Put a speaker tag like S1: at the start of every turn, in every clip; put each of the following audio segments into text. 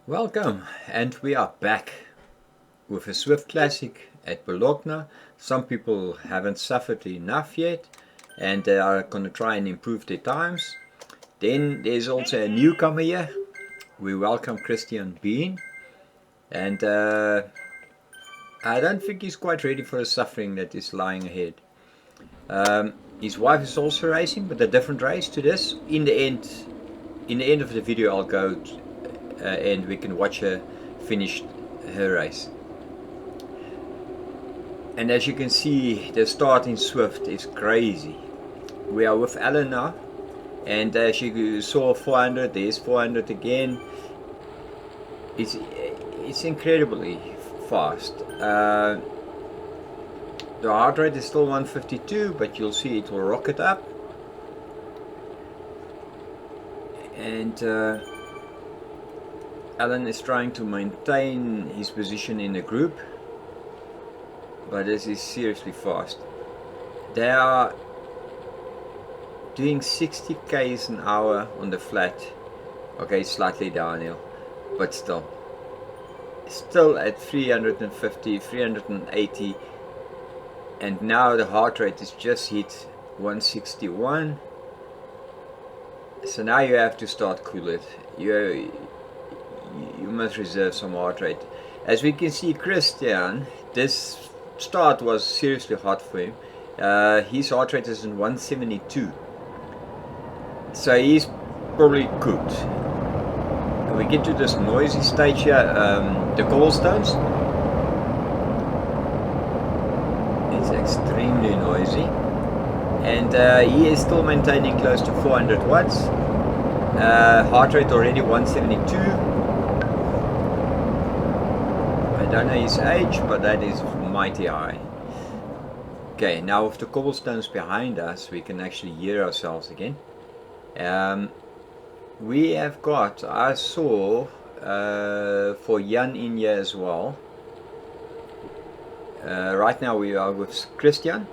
S1: Welcome, and we are back with a Zwift Classic at Bologna. Some people haven't suffered enough yet, and they are going to try and improve their times. Then there's also a newcomer here. We welcome Christiaan Bean, and I don't think he's quite ready for the suffering that is lying ahead. His wife is also racing, but a different race to this. In the end of the video, I'll go and we can watch her finish her race. And as you can see, the start in Zwift is crazy. We are with Allan now, and as you saw 400, there's 400 again. It's incredibly fast. The heart rate is still 152, but you'll see it will rocket up. And Allan is trying to maintain his position in the group, but this is seriously fast. They are doing 60 k's an hour on the flat. Okay, slightly downhill, but still at 350, 380, and now the heart rate is just hit 161. So now you have to start cool it. You must reserve some heart rate. As we can see, Christiaan, this start was seriously hot for him. His heart rate is in 172, so he's probably cooked. We get to this noisy stage here, the cobblestones. It's extremely noisy, and he is still maintaining close to 400 watts. Heart rate already 172. I don't know his age, but that is mighty high. Okay, now with the cobblestones behind us, we can actually hear ourselves again. We have got, I saw for Jan in here as well. Right now we are with Christiaan,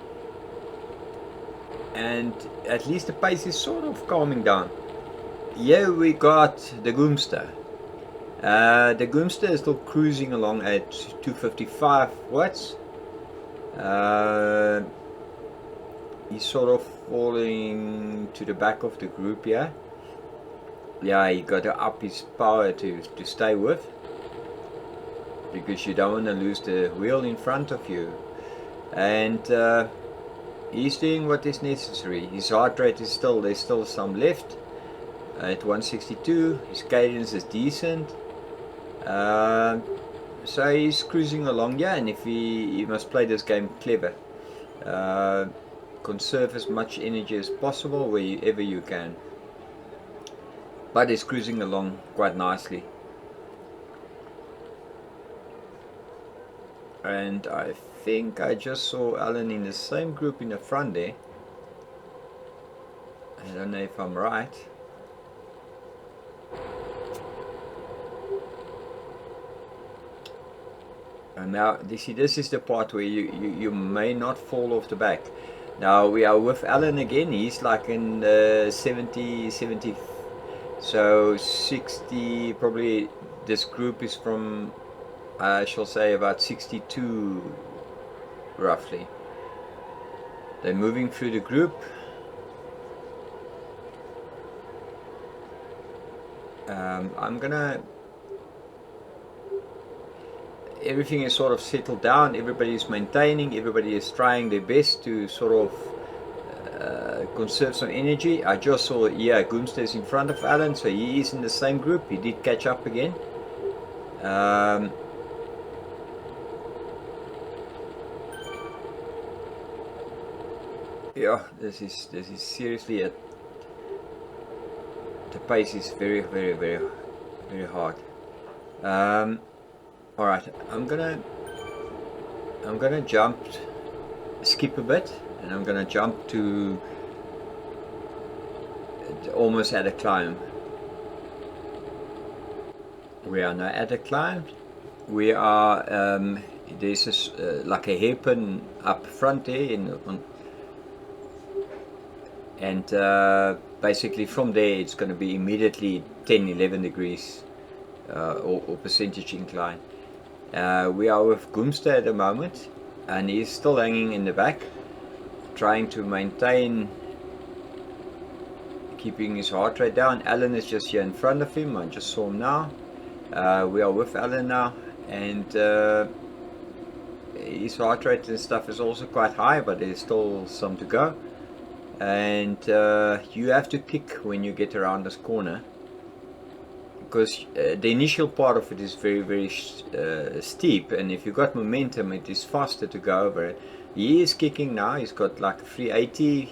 S1: and at least the pace is sort of calming down. Here we got the Goomster. The Goomster is still cruising along at 255 watts. He's sort of falling to the back of the group here. Yeah, you got to up his power to stay with, because you don't want to lose the wheel in front of you. And he's doing what is necessary. His heart rate is there's still some left at 162. His cadence is decent. So he's cruising along, yeah, and if he must play this game clever. Conserve as much energy as possible wherever you can. But he's cruising along quite nicely. And I think I just saw Allan in the same group in the front there. I don't know if I'm right. And now this is the part where you may not fall off the back. Now we are with Allan again. He's like in 70, so 60 probably. This group is from, I shall say, about 62 roughly. They're moving through the group. I'm gonna, everything is sort of settled down. Everybody is maintaining, everybody is trying their best to sort of conserve some energy. I just saw, yeah, Goomster is in front of Allan, so he is in the same group. He did catch up again. Yeah, this is seriously the pace is very hard. All right, I'm gonna skip a bit, and I'm gonna jump to almost at a climb. We are now at a climb. We are there's this, like a hairpin up front there, and basically from there it's going to be immediately 10-11 degrees or percentage incline. We are with Goomster at the moment, and he's still hanging in the back, trying to maintain, keeping his heart rate down. Allan is just here in front of him. I just saw him now. We are with Allan now, and his heart rate and stuff is also quite high, but there's still some to go. And you have to kick when you get around this corner, because the initial part of it is very steep, and if you've got momentum it is faster to go over it. He is kicking now. He's got like a 380,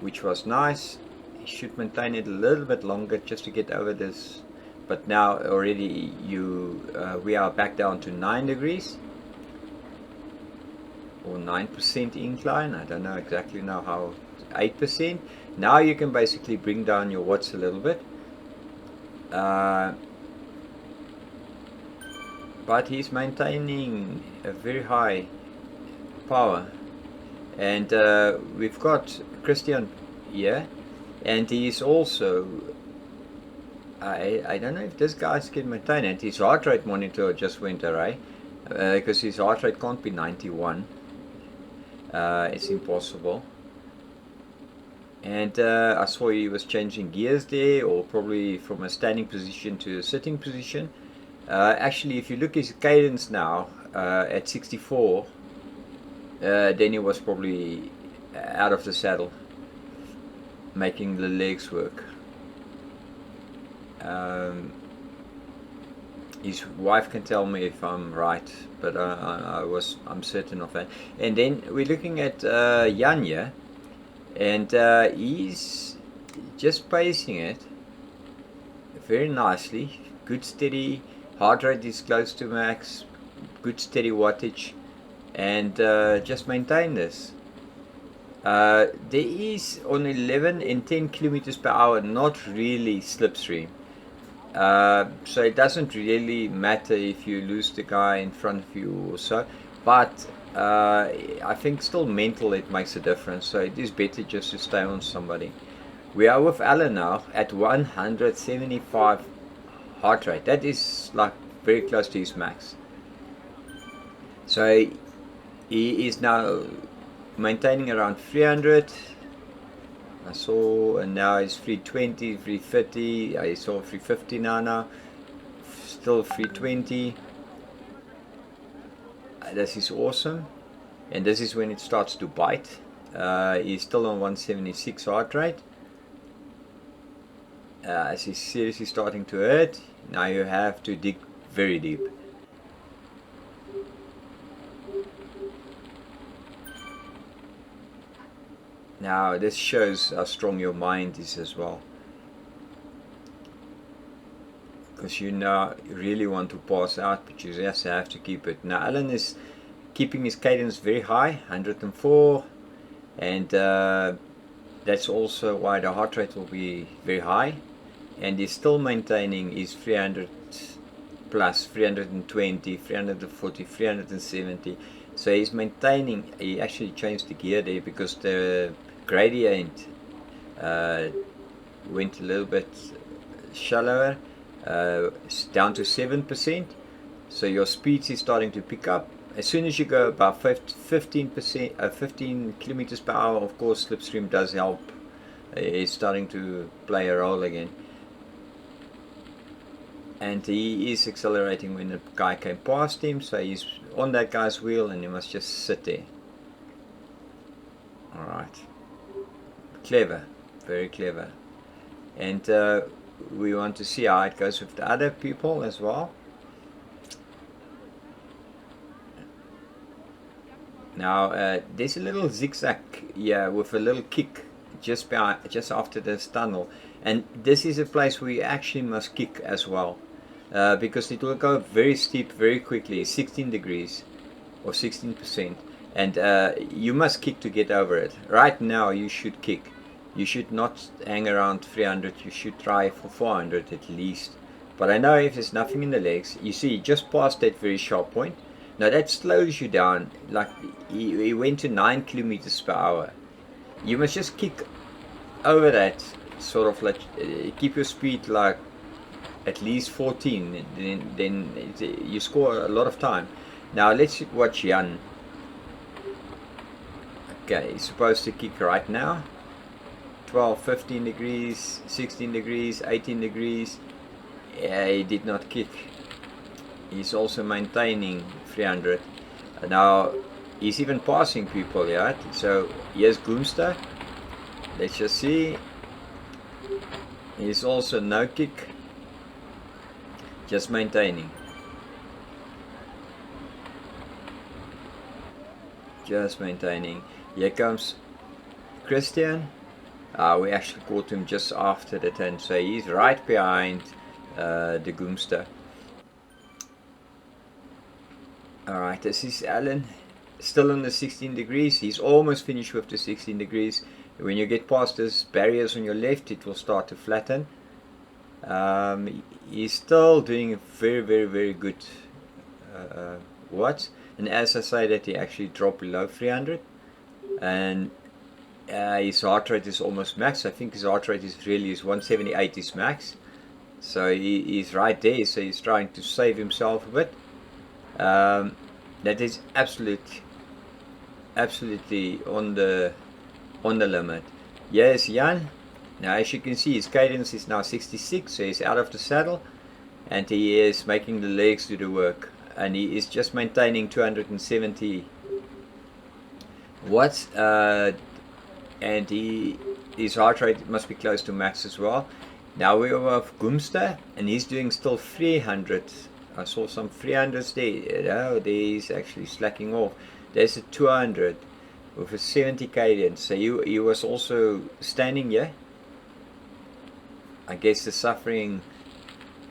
S1: which was nice. He should maintain it a little bit longer just to get over this, but now already we are back down to 9 degrees or 9% incline. I don't know exactly now how. 8%. Now you can basically bring down your watts a little bit, but he's maintaining a very high power. And we've got Christiaan here, and he's also, I don't know if this guy's can maintain it. His heart rate monitor just went away, because his heart rate can't be 91. It's impossible. And I saw he was changing gears there, or probably from a standing position to a sitting position. Actually, if you look at his cadence now at 64, then he was probably out of the saddle, making the legs work. His wife can tell me if I'm right, but I'm certain of that. And then we're looking at Jan here, and he's just pacing it very nicely. Good steady heart rate is close to max, good steady wattage, and just maintain this. There is on 11 and 10 kilometers per hour not really slipstream. So it doesn't really matter if you lose the guy in front of you or so, but I think still mental it makes a difference, so it is better just to stay on somebody. We are with Allan now at 175 heart rate. That is like very close to his max. So he is now maintaining around 300. I saw, and now it's 320, 330. I saw 350 now. Still 320. This is awesome, and this is when it starts to bite. He's still on 176 heart rate. As he's seriously starting to hurt. Now you have to dig very deep. Now this shows how strong your mind is as well, because you now really want to pass out, but you just have to keep it. Now Allan is keeping his cadence very high, 104, and that's also why the heart rate will be very high, and he's still maintaining his 300 plus, 320, 340, 370. So he's maintaining. He actually changed the gear there because the gradient went a little bit shallower, down to 7%. So your speed is starting to pick up. As soon as you go about 15 kilometers per hour, of course slipstream does help. It's starting to play a role again. And he is accelerating when the guy came past him, so he's on that guy's wheel and he must just sit there. Alright. Clever. Very clever. And we want to see how it goes with the other people as well. Now there's a little zigzag here with a little kick just after this tunnel, and this is a place where you actually must kick as well, because it will go very steep very quickly, 16 degrees or 16%, and you must kick to get over it. Right now you should kick. You should not hang around 300, you should try for 400 at least. But I know if there's nothing in the legs, you see just past that very sharp point. Now that slows you down, like he went to 9 kilometers per hour. You must just kick over that, sort of like keep your speed like at least 14, then you score a lot of time. Now let's watch Jan. Okay, he's supposed to kick right now. 12, 15 degrees, 16 degrees, 18 degrees. Yeah, he did not kick. He's also maintaining 300. Now he's even passing people, yeah. So here's Goomster. Let's just see. He's also no kick. Just maintaining. Just maintaining. Here comes Christiaan. We actually caught him just after the 10, so he's right behind the Goomster. Alright, this is Allan. Still on the 16 degrees. He's almost finished with the 16 degrees. When you get past those barriers on your left, it will start to flatten. He's still doing very, very, very good watts. And as I say that, he actually dropped below 300. And his heart rate is almost max. I think his heart rate is really 178 is max. So he's right there. So he's trying to save himself a bit. That is absolutely on the limit. Yes, Jan. Now as you can see, his cadence is now 66, so he's out of the saddle, and he is making the legs do the work, and he is just maintaining 270 watts, and his heart rate must be close to max as well. Now we have Goomster, and he's doing still 300. I saw some 300s there. Oh, there he's actually slacking off. There's a 200 with a 70 cadence. So he was also standing here. I guess the suffering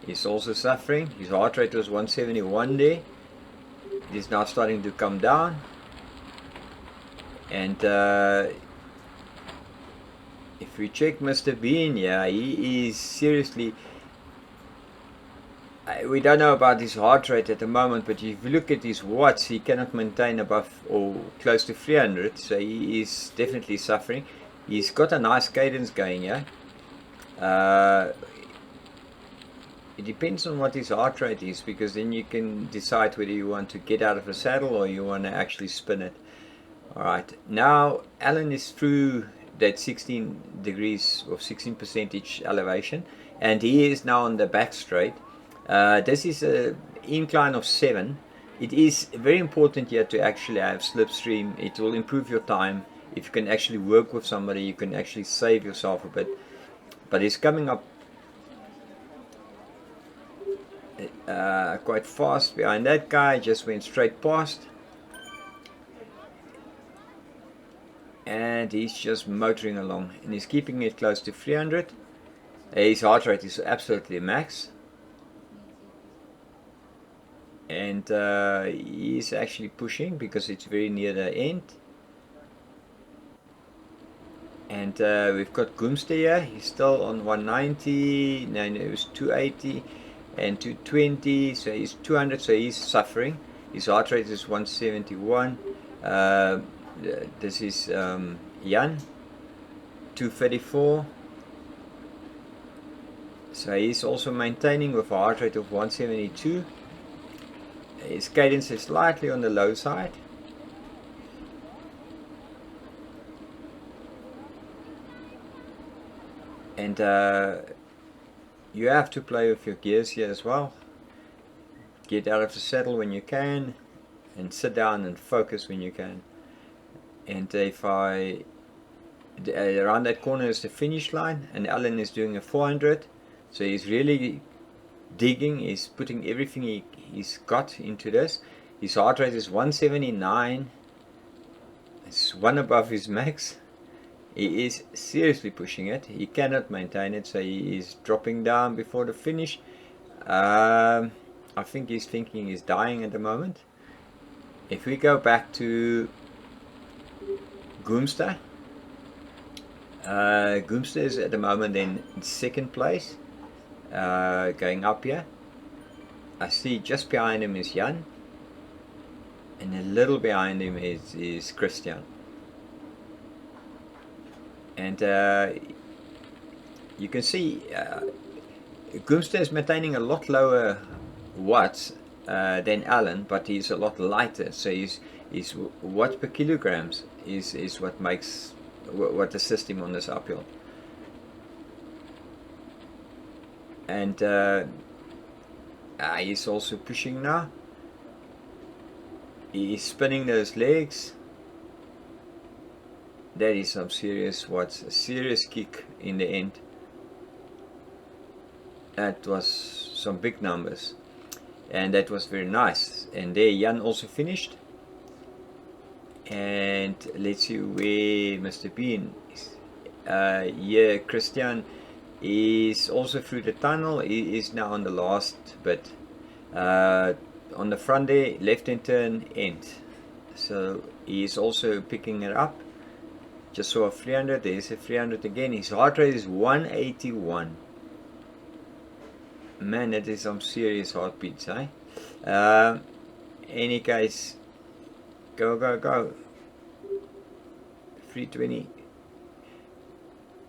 S1: is also suffering. His heart rate was 171 there. It is now starting to come down. And if we check Mr. Bean, yeah, he is seriously... We don't know about his heart rate at the moment, but if you look at his watts, he cannot maintain above or close to 300, so he is definitely suffering. He's got a nice cadence going, yeah. It depends on what his heart rate is, because then you can decide whether you want to get out of the saddle or you want to actually spin it. Alright, now Allan is through that 16 degrees or 16 percentage elevation, and he is now on the back straight. This is an incline of 7. It is very important here to actually have slipstream. It will improve your time. If you can actually work with somebody, you can actually save yourself a bit. But it's coming up quite fast behind that guy. Just went straight past. And he's just motoring along. And he's keeping it close to 300. His heart rate is absolutely max. And he's actually pushing because it's very near the end. And we've got Goomster here. He's still on 190. No, it was 280 and 220. So he's 200. So he's suffering. His heart rate is 171. This is Jan, 234. So he's also maintaining with a heart rate of 172. His cadence is slightly on the low side. And you have to play with your gears here as well. Get out of the saddle when you can, and sit down and focus when you can. And if around that corner is the finish line, and Allan is doing a 400, so he's really digging. He's putting everything he's got into this. His heart rate is 179. It's one above his max. He is seriously pushing it. He cannot maintain it, so he is dropping down before the finish. I think he's thinking he's dying at the moment. If we go back to Goomster, Goomster is at the moment in second place, going up here. I see just behind him is Jan, and a little behind him is Christiaan. And you can see Goomster is maintaining a lot lower watts than Allan, but he's a lot lighter, so his watts per kilograms is what assists him on this uphill. And he's also pushing now. He's spinning those legs. That is some serious watts, a serious kick in the end. That was some big numbers, and that was very nice. And there Jan also finished. And let's see where Mr. Bean is. Yeah, Christiaan is also through the tunnel. He is now on the last bit. On the front there, left hand turn, end. So he is also picking it up. Just saw a 300, there's a 300 again. His heart rate is 181. Man, that is some serious heartbeats, eh? Any case, go, go, go. 320.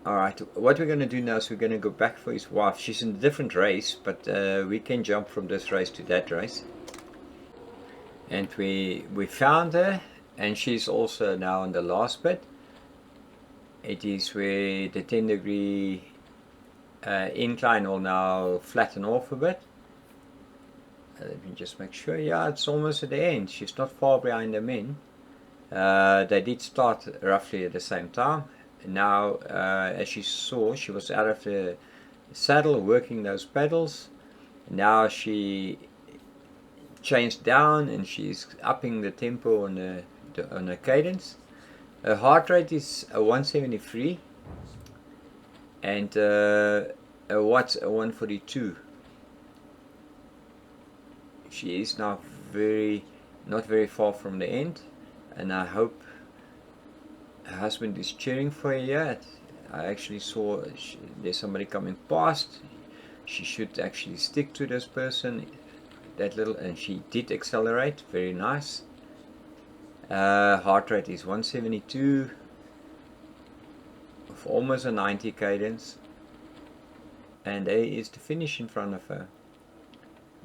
S1: Alright, what we're going to do now is we're going to go back for his wife. She's in a different race, but we can jump from this race to that race. And we found her, and she's also now on the last bit. It is where the 10-degree incline will now flatten off a bit. Let me just make sure. Yeah, it's almost at the end. She's not far behind the men. They did start roughly at the same time. Now, as you saw, she was out of the saddle working those pedals. Now she changed down and she's upping the tempo on the cadence. Her heart rate is a 173 and a watts a 142. She is now not very far from the end, and I hope her husband is cheering for her yet. I actually saw there's somebody coming past. She should actually stick to this person, and she did accelerate. Very nice. Heart rate is 172 of almost a 90 cadence, and there is the finish in front of her.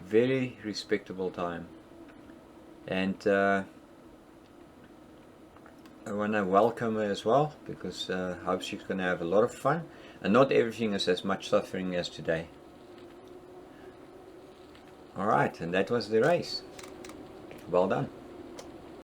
S1: Very respectable time, and I want to welcome her as well, because I hope she's going to have a lot of fun, and not everything is as much suffering as today. Alright, and that was the race. Well done.